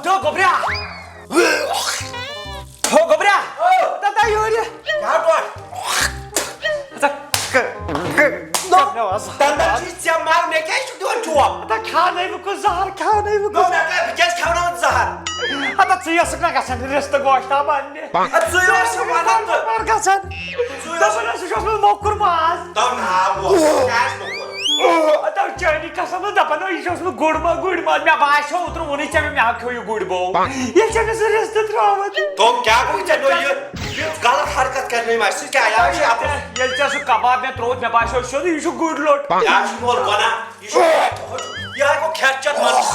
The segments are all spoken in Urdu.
تو گوبریا گوبریا تتا یوری کیا دندا چیز ژےٚ مر مےٚ کیٛازِ چھُکھ دِوان چوب کھانے بہٕ کُس زہر کھانے بہٕ کُس بہٕ کیٛازِ کھٮ۪وناوان زہر ژٕ ٲسٕکھ نا گژھان رِستہٕ گوشتاب اَننہِ ژٕے اوسُکھ وَنان تہٕ گژھان دَپان ٲسۍ چھُ اوسمُت موٚکُر ماز چٲنی قسم دَپان یہِ چھُ اوسمُت گُڑ ماز مےٚ باسیو اوترٕ ووٚنُے ژےٚ مےٚ ہا کھیوٚو یہِ گُڑ بوٚو ییٚلہِ ژےٚ مےٚ سُہ رِستہٕ ترٛووُت تِم کیٛاہ گوٚو ژےٚ نوٚو یہِ غلط حرکت کرنٲوۍ اَسہِ سۭتۍ کیٛاہ یہِ چھِ ییٚلہِ ژےٚ سُہ کباب مےٚ ترٛووُت مےٚ باسیو سیوٚد یہِ چھُ گُڑ لوٚٹ یہِ چھُ مول وَنان یہِ چھُ یِہوٚے گوٚو کھٮ۪ن چٮ۪ن منٛز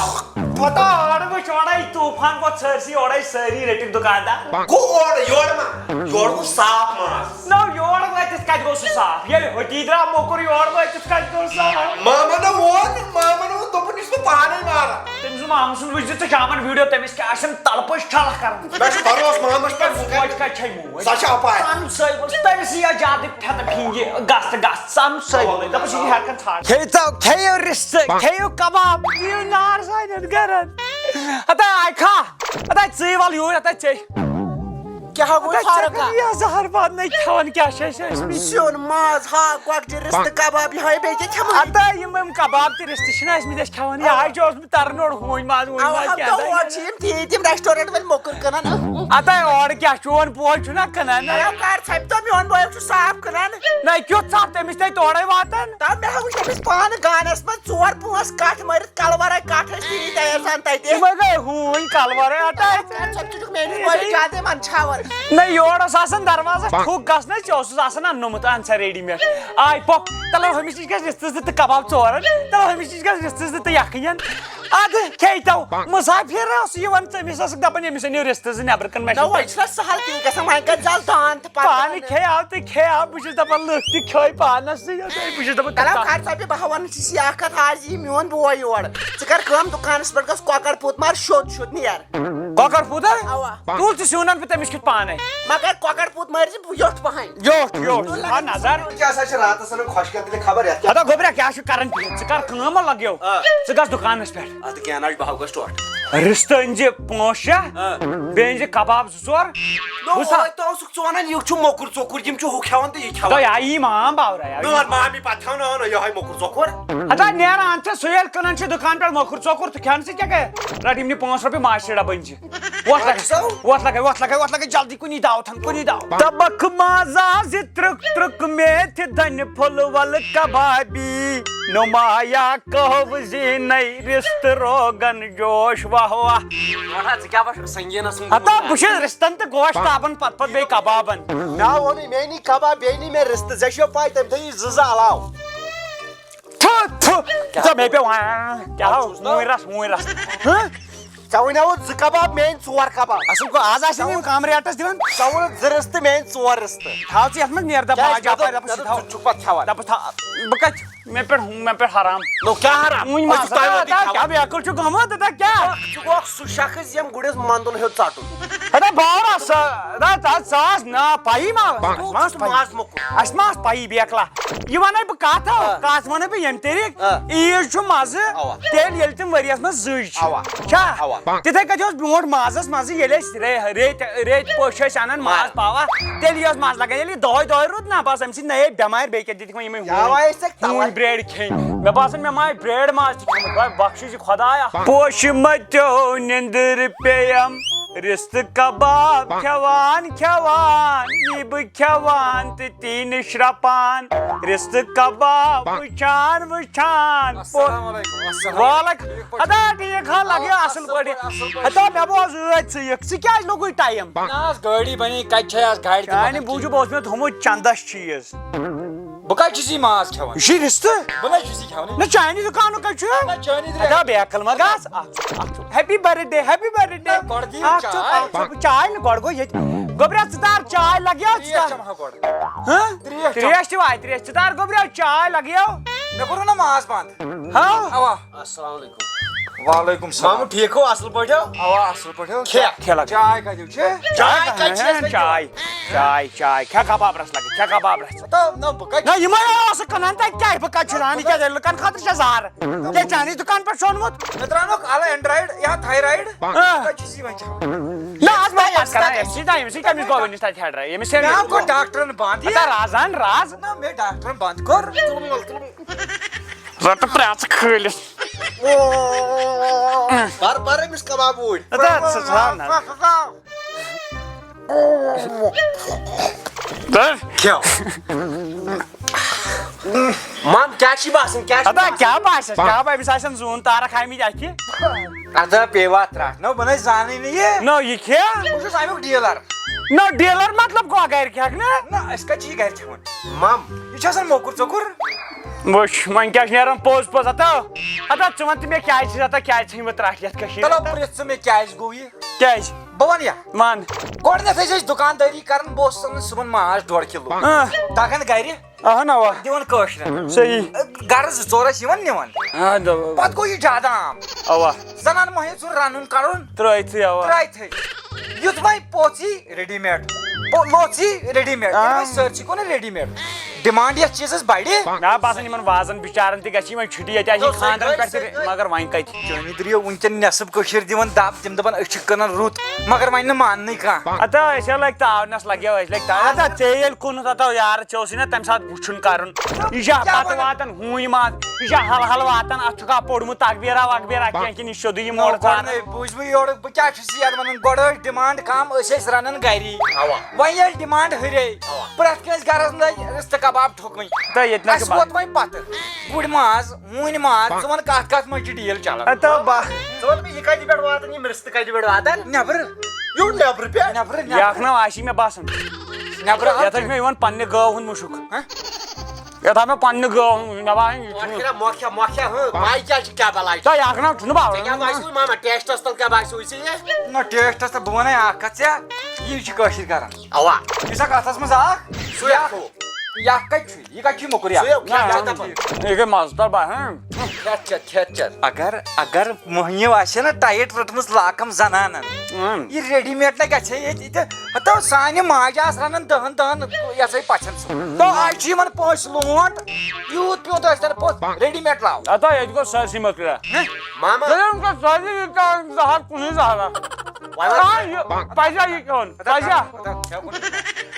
پتہ اورٕ وٕچھ اورَے طوٗفان گوٚو ژھٲرسٕے اورَے سٲری رٔٹِکھ دُکاندار گوٚو اورٕ یورٕ ما یورٕ گوٚو صاف ماز نہ یور وٲتِتھ کَتہِ گوٚو سُہ صاف ییٚلہِ ہُتی درٛاو موٚکُر یور وٲتِتھ کَتہِ گوٚو صاف مامن ووٚن دوٚپُن یہِ چھُس بہٕ پانے ماران تٔمۍ سُنٛد مامہٕ سُنٛد وٕچھزِ ژٕ شامن ویٖڈیو تٔمِس کیٛاہ آسن تَلہٕ پٔش ٹھَلَکھ کران مےٚ چھُ بروسہٕ مامس پٮ۪ٹھ موج کَتہِ چھے موج سۄ چھِ اپاے سَمسٕے ووٚنُس تٔمِسٕے یا زیادٕ پھٮ۪تہٕ پھِنگہِ گژھ تہٕ گژھ سَمسٕے ووٚنُے دوٚپُس یہِ ہٮ۪کَن ژھانٛڈ کھیٚیِو رِستہٕ کھیٚیِو کباب یِیِو نار سانٮ۪ن گرن ہتا آے کھا ہتا ژٕے وَل یوٗرۍ ہتا ژے کیٛاہ گوٚو فرق زہر باد نَے کھٮ۪وان کیٛاہ چھِ اَسہِ ٲسمٕتۍ سیُن ماز ہاکھ گۄگجہِ رِستہٕ کباب یِہوٚے بیٚیہِ کیٛاہ کھٮ۪مو ہتا یِم کباب تہِ رِستہٕ چھِنہ ٲسمٕتۍ أسۍ کھٮ۪وان یہِ آے چھُ اوسمُت تَرن اورٕ ہوٗنۍ ماز اور چھِ یِم تِم ریسٹورنٹ وٲلۍ موٚکُر کٕنان ہتا اورٕ کیٛاہ چون بوے چھُنہ کٕنان کر ژھَپہِ تو میون بوے چھُ صاف کٕنان نَے کیُتھ ژاپ تٔمِس تہِ تورے واتان تَو مےٚ ہا وٕچھ أمِس پانہٕ گانَس منٛز 4-5 کَٹھ مٲرِتھ کَلہٕ وَرٲے کَٹھ ٲسۍ تیٖتۍ تیار سان تَتہِ تِمے گٔے ہوٗنۍ کَلہٕ وَرٲے ہتا ژٕ چھُکھ میٲنِس بٲیِس زیادَے منٛدچھاوان نَے یور اوس آسان دروازس ٹھُک گژھنَے ژےٚ اوسُس آسان اَننومُت اَن سا ریڈی میڈ آے پۄپ تَلو ہُمِس نِش گژھِ رِستہٕ 2 تہٕ کباب 4 تَلو ہُمِس نِش گژھِ رِستہٕ 2 تہٕ یَکھٕنٮ۪ن اَدٕ کھیٚیتو مُسافِر اوس یِوان ژٔمِس ٲسٕکھ دَپان أمِس أنِو رِستہٕ 2 نٮ۪برٕ کَنۍ مےٚ وۄنۍ چھُنہ سہل تی گژھان وۄنۍ کَتہِ زال دان تہٕ پانہٕ کھیٚیاو تہٕ کھیٚیاو بہٕ چھُس دَپان لُکھ تہِ کھیٚے پانَس سۭتۍ بہٕ چھُس دَپان کَر ژَپہِ بہٕ ہا وَنہٕ چھُس یہِ اکھ کَتھ آز یی میون بوے یور ژٕ کر کٲم دُکانَس پٮ۪ٹھ گژھ کۄکر پوٗت مار شوٚد نیر کۄکر پوٗت اَوا تُل ژٕ سیُن اَن بہٕ تٔمِس کیُتھ پانے مگر کۄکر پوٗت مٲرزِ یوٚٹھ پَہَن یوٚٹھ آ نظر راتَس خۄش کَران خبر ہتا گوبریا کیٛاہ چھُ کران ژٕ کر کٲم لگیو ژٕ گژھ دُکانَس پٮ۪ٹھ اَدٕ کیٚنٛہہ نہ بہٕ ہا گژھٕ ٹوٹھ رِستہٕ أنزِ 5-6 بیٚیہِ أنزِ کباب 2-4 ژٕ اوسُکھ ژٕ وَنان یہِ چھُ موٚکُر ژۄکُر یِم چھِ ہُہ کھٮ۪وان تہٕ یہِ کھٮ۪وان تۄہہِ آیی مام باورا میون مامی پَتہٕ کھٮ۪وناوان یِہوٚے موٚکُر ژۄکُر ہتا نیران ژےٚ سُہ ییٚلہِ کٕنان چھِ دُکان پٮ۪ٹھ موٚکُر ژۄکُر تہٕ کھٮ۪ن سۭتۍ کیٛاہ گٔے رَٹ یِم 5 رۄپیہِ ماچھِ ڈَبہٕ أنزِ وۄتھ لگے جلدی کُنی داوتھن کُنی داو تبکھ مازا زِ ترٛک میتھِ دَنہِ پھوٚل وَلہٕ کبابی نُمایا کٔہوٕ زیٖنَے رِستہٕ روغن جوش واہ واہ ہتا بہٕ چھُس رِستن تہٕ گوشتابن پتہٕ بیٚیہِ کبابن مےٚ ووٚنُے مےٚ نی کباب بیٚیہِ نی مےٚ رِستہٕ ژےٚ چھو پاے تٔمۍ تھٲیی 2 علاوٕ مےٚ پیٚو کیٛاہ وُنۍ رَس ژےٚ وَنیوُتھ 2 کباب مےٚ أنۍ 4 کباب اَصٕل گوٚو آز آسن یِم کَم ریٹس دِوان ژےٚ ووٚنُتھ 2 رِستہٕ مےٚ أنۍ 4 رِستہٕ تھاو ژٕ یَتھ منٛز نیرٕ دَپس ژٕ چھُکھ پتہٕ کھٮ۪وان دَپس بہٕ کَتہِ مےٚ پٮ۪ٹھ حرام کیٛاہ حرام وُنہِ کیٛاہ بیکٕل چھُ گوٚمُت کیٛاہ ژٕ گوکھ سُہ شخص ییٚمۍ گُرِس منٛدُن ہیوٚت ژَٹُن ہتا باورا ژٕ آس نا پَیی ما اَسہِ ما ٲس پَیی بیکلا یہِ وَنے بہٕ کَتھ وَنَے بہٕ ییٚمہِ طریٖقہٕ عیٖز چھُ مَزٕ تیٚلہِ ییٚلہِ تِم ؤرِیَس منٛز 2 چھِ چھا تِتھَے کٔنۍ اوس برونٛٹھ مازَس مَزٕ ییٚلہِ أسۍ ریٚتۍ پٔژھۍ ٲسۍ اَنان ماز پاوا تیٚلہِ اوس مَزٕ لگان ییٚلہِ یہِ دۄہَے روٗد نا بَس اَمہِ سۭتۍ نَیے بٮ۪مارِ بیٚیہِ کیٛاہ دِتِکھ وۄنۍ یِمَے ہوٗنۍ برٛیڈ کھیٚنۍ مےٚ باسان مےٚ ما آے برٛیڈ ماز تہِ کھیوٚمُت وۄنۍ بخشِش خۄدایا پوشہِ مَتیو نیٚنٛدٕر پیٚیَم رِستہٕ کباب کھٮ۪وان یہِ بہٕ کھٮ۪وان تہٕ تی نہٕ شرٛپان رِستہٕ کباب وٕچھان وعلیکُم ہتا ٹھیٖک حظ لگیو اَصٕل پٲٹھۍ ہتا مےٚ بوز ژٕ یِکھ ژٕ کیٛازِ لوٚگُے ٹایم گٲڑی بنے کتہِ چھے آز گاڑِ چانہِ موٗجوٗب اوس مےٚ تھوٚمُت چندس چیٖز بہٕ کتہِ چھُس یہِ ماز کھٮ۪وان یہِ چھُے رِستہٕ بہٕ نَے چھُس یہِ کھٮ۪وان نہ چانہِ دُکانُک کَتہِ چھُ ہتا بیکٕل ما گژھ ہیپی برتھ ڈے چاے نہٕ گۄڈٕ گوٚو ییٚتہِ گوٚبریا ژٕ تار چاے لگیو تریش تہِ واے تریش ژٕ تار گوٚبریا چاے لگیو مےٚ کوٚرُو نا ماز بنٛد ہاو السلام علیکم وعلیکم مامو السلام ٹھیک ہو اصل پٲٹھۍ ہو اوا اصل پٲٹھۍ کھیلا چاے کتیو چھ چاے کھے کباب رس لگے کھے کباب رس نہ بہ کتہِ نہ یِمے ٲسۍ کٕنان تتہِ کیٛاہ بہٕ کتہِ چھُس اَنہٕ کیٛاہ لُکن خٲطرٕ چھےٚ زارٕ ژےٚ چانی دُکان پٮ۪ٹھ سوٗنمُت مےٚ ترٛاونوکھ الہٕ اینڈرایڈ یا تھایرایڈ کتہِ چھُس یہِ وۄنۍ کھٮ۪وان نہ آز بہٕ پتہٕ کران أمۍ سٕے کٔمِس گوٚو وٕنِس تتہِ ہیڈر أمِس مےٚ کوٚر ڈاکٹرن بنٛد یہِ رازان راز نہ مےٚ ڈاکٹرن بنٛد کوٚر رٹہٕ پرٛٮ۪ژٕ کھٲلِتھ بر أمِس کباب اوٗرۍ کھٮ۪و مام کیٛاہ چھِ باسان کیٛاہ باسٮ۪س کیٛاہ أمِس آسن زوٗن تارٕ کھامٕتۍ اَتھِ ادا پیوا ترٛٹھ نہ بہٕ نَے زانٕے نہٕ یہِ نو یہِ کھے بہٕ چھُس امیُک ڈیٖلر نو ڈیلر مطلب گوٚو گرِ کھٮ۪کھ نہ نہ أسۍ کتہِ چھِ یہِ گرِ کھٮ۪وان مام یہِ چھُ آسان موٚکُر ژوٚکُر وٕچھ وۄنۍ کیٛاہ چھُ نیران پوٚز پوٚز ژٕ وَن تہٕ مےٚ کیٛازِ چھِ کیٛازِ ژھٕنۍ مےٚ ترٛٹھ یتھ چلو کٔشیٖرِ پرٛژھ ژٕ مےٚ کیٛازِ گوٚو یہِ کیٛازِ بہٕ وَنہٕ یا ون گۄڈٕنیتھ ٲسۍ أسۍ دُکاندٲری کران بہٕ اوسُس انان صُبحن ماز 1.5 کِلوٗ دگان گرِ اہن اوا دِوان کٲشرٮ۪ن صحیح گرٕ 2-4 ٲسۍ یِوان نِوان پتہٕ گوٚو یہِ زیادٕ عام اوا زنان مۄہنیو ژوٚر رنُن کڑُن ترٛٲیتھٕے اوا ترٛایتھٕے یُتھ وۄنۍ پوژی ریڈی میڈ لوژی ریڈی میڈ سٲرسٕے گوٚو نا ریڈی میڈ ڈِمانڈ یتھ چیٖزس بڑِ مےٚ باسان یِمن وازن بِچارن تہِ گژھِ وۄنۍ چھُٹی ییٚتہِ آسہِ خاندرن پٮ۪ٹھ تہِ مگر وۄنۍ کتہِ چٲنی دٔرِو وٕنکٮ۪ن نٮ۪صٕب کٔشیٖر دِوان دب تِم دپان أسۍ چھِ کٕنان رُت مگر وۄنۍ نہٕ ماننٕے کانٛہہ اتا أسۍ لگہِ تاونس لگیو أسۍ لگہِ اتا ژےٚ ییٚلہِ کُنتھ اتا یارٕ ژےٚ اوسُے نا تمہِ ساتہٕ وٕچھُن کرُن یہِ چھا پتہٕ واتان ہوٗنۍ منٛز یہِ چھا حل واتان اتھ چھُکھا پوٚرمُت تقبیٖرا وقبیٖرا کینٛہہ کِنہٕ یہِ چھُ سیوٚدُے یہِ موڑ ژانان بوٗزِ بہٕ یورٕ بہٕ کیٛاہ چھُس یاد ونان گۄڈٕ ٲسۍ ڈِمانڈ کم أسۍ ٲسۍ رنان گری وۄنۍ ییٚلہِ ڈِمانڈ ہُرے پرٛٮ۪تھ کٲنٛسہِ گرس منٛز لٔگۍ رِستہٕ کباب ٹھُکوٕنۍ اَسہِ ووت وۄنۍ پتہٕ گُرۍ ماز ہوٗنۍ ماز ژٕ وَن کتھ منٛز چھِ ڈیٖل چلان اتا ژٕ وَن مےٚ یہِ کتہِ پٮ۪ٹھ واتان یِم رِستہٕ کتہِ پٮ۪ٹھ واتان نٮ۪برٕ یور نٮ۪برٕ پٮ۪ٹھ نٮ۪برٕ یہِ اکھ نا آسی مےٚ باسان نٮ۪برٕ یتھ چھُ مےٚ یِوان پننہِ گٲو ہُنٛد مُشُک یتھ آو مےٚ پننہِ گٲو ہُنٛد مےٚ باسان پاے کیٛاہ چھِ کیٛاہ بلاے تۄہہِ اکھ نا چھُنہٕ کیٛاہ باسیو ماما ٹیسٹس تل کیٛاہ باسیو ژےٚ نہ ٹیسٹس تہٕ بہٕ وَنے اکھ کتھ ژےٚ یہِ چھِ کٲشِر کران اوا یہِ چھا کتھس منٛز اکھ سُے اکھ ہُہ یہِ اکھ کتہِ چھُ یہِ کتہِ چھُ موٚکُر یہِ گٔے مزٕدار باسان کھٮ۪تھ چٮ۪تھ اگر موہنیو آسہِ نا ٹایٹ رٔٹمٕژ لاکم زنانن یہِ ریڈی میڈ نہ گژھِ ییٚتہِ تہِ ہتو سانہِ ماجہِ آسہٕ رنان 10 یہِ ہسا یہِ پژھٮ۪ن سُہ تو آز چھُ یِمن پٲنٛسہِ لونٛٹ یوٗت پیوٗت ٲسۍ تن پوٚت ریڈی میڈ لاو اتا ییٚتہِ گوٚو سٲرسٕے مٔکرا ماما زہر کُنُے زہرا پزیا یہِ کھیوٚن پزیا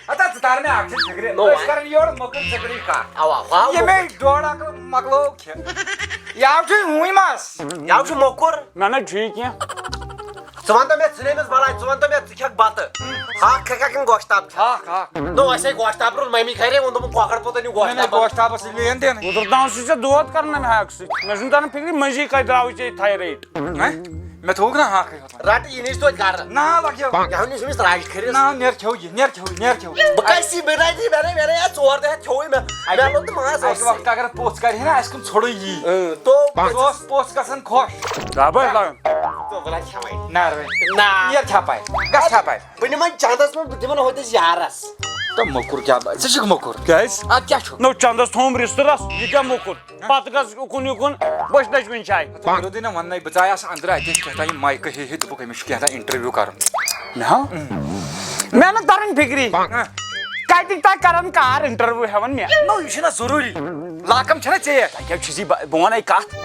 ہتا ژٕ تار مےٚ اکھ چیٖز فِکرِ أسۍ کران یورٕ موٚکٕر ژٔکرٕے کتھ اوا ییٚمے ڈۄڈ اکھ مۄکلو کھٮ۪ن یاو چھُ ہوٗنۍ ماز یاو چھُ موٚکُر مےٚ نہ چھُ یہِ کینٛہہ ژٕ وَن تو مےٚ ژھٕنیمِس بلاے ژٕ وَن تو مےٚ ژٕ کھٮ۪کھ بتہٕ ہاکھ کھٮ۪کھا کِنہٕ گۄشتاب ہاکھ نو اَسے گۄشتاب روٚن ممی خرے ووٚن دوٚپُن کۄکر پوٚت أنِو گۄشتاب گۄشتابس سۭتۍ لین دِن وُدُر سۭتۍ ژےٚ دود کران مےٚ ہاکہٕ سۭتۍ مےٚ چھُنہٕ تران فِکرِ مٔنٛزی کتہِ درٛاوٕے ژےٚ تھایرایڈ مےٚ تھوٚوُکھ نا ہاکھٕے رٹ یہِ نِش توتہِ گرٕ نا لگیو یہِ ہاو نِس أمِس راج کھٔرِس نا نیر کھیو یہِ نیر کھیو بہٕ کَسی بِنایہِ مےٚ 4 دۄہ کھیوٚوُے مےٚ لوٚگ نہٕ ماز اکہِ وقتہٕ اگر پوٚژھ کرِ ہے نا اَسہِ کُن ژھوٚرُے یی تو سُہ اوس پوٚژھ گژھان خۄش ربٲے لگان نہ نیر کھٮ۪پاے گژھ کھٮ۪پاے بہٕ نِمن چندس منٛز بہٕ دِمن ہوتِس یارس تہٕ موٚکُر کیٛاہ ژٕ چھُکھ موٚکُر کیٛازِ اتھ کیٛاہ چھُ نو چندس تھوٚوُم رِستہٕ رس یہِ کیٛاہ موٚکُر پتہٕ گژھ اُکُن یُکُن بٔچھ لٔجمٕنۍ جایہِ روٗدٕے نہ وننٕے بہٕ ژایاس أنٛدرٕ اَتہِ ٲسۍ کیٛاہ تام یِم مایکہٕ ہے دوٚپُکھ أمِس چھُ کیٛاہ تام اِنٹروِو کرُن مےٚ نہٕ تران فِکری کتِکۍ تانۍ کران کار انٹرویو ہٮ۪وان مےٚ نو یہِ چھُنہ ضروٗری لاکم چھَنا ژےٚ تۄہہِ کیٛاہ چھُس یہِ بہٕ ونے کتھ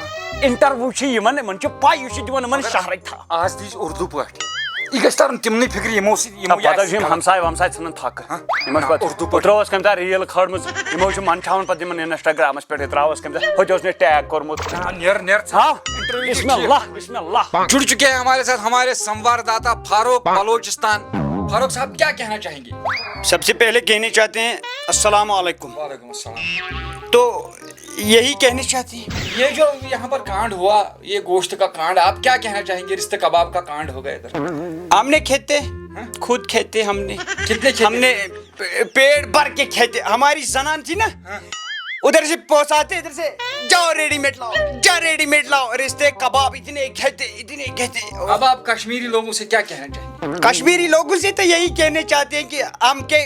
انٹرویو چھِ یِمن چھِ پاے یہِ چھُ دِوان یِمن شہرٕکۍ تھا آز دیٖز اُردو پٲٹھۍ یہِ گژھِ ترُن تِمنٕے فِکرِ یِمو سۭتۍ پتہٕ چھِ یِم ہمساے ومساے ژھٕنان تھکہٕ یِمن چھُ اُردو پتہٕ ترٛٲوٕس کٔمۍ تانۍ ریٖل کھٲڑمٕژ یِمو چھِ منٛدچھاوان پتہٕ یِمن انسٹاگرامس پٮ۪ٹھ یہِ ترٛاوس کٔمۍ تانۍ ہوٚتہِ اوس مےٚ ٹیگ کوٚرمُت نیر ہاں بسم اللہ جڑ چکے ہیں ہمارے ساتھ ہمارے سموارداتا فاروق بلوچستان فاروق صاحب کیا کہنا چاہیں گے سب سے پہلے کہنا چاہتے ہیں السلام علیکم وعلیکم السلام تو یہی کہنا چاہتے ہیں یہ جو یہاں پر کانڈ ہوا یہ گوشت کا کانڈ آپ کیا کہنا چاہیں گے رشتے کباب کا کانڈ ہو گیا ادھر ہم نے کھیتے خود کھیتے ہم نے کتنے ہم نے پیٹ بھر کے کھیتے ہماری زنان تھی نا ادھر سے پہنچاتے ادھر سے جاؤ ریڈی میڈ لاؤ رشتے کباب اتنے کھیتے اب آپ کشمیری لوگوں سے کیا کہنا چاہیں گے کشمیری لوگوں سے تو یہی کہنا چاہتے ہیں کہ ہم کے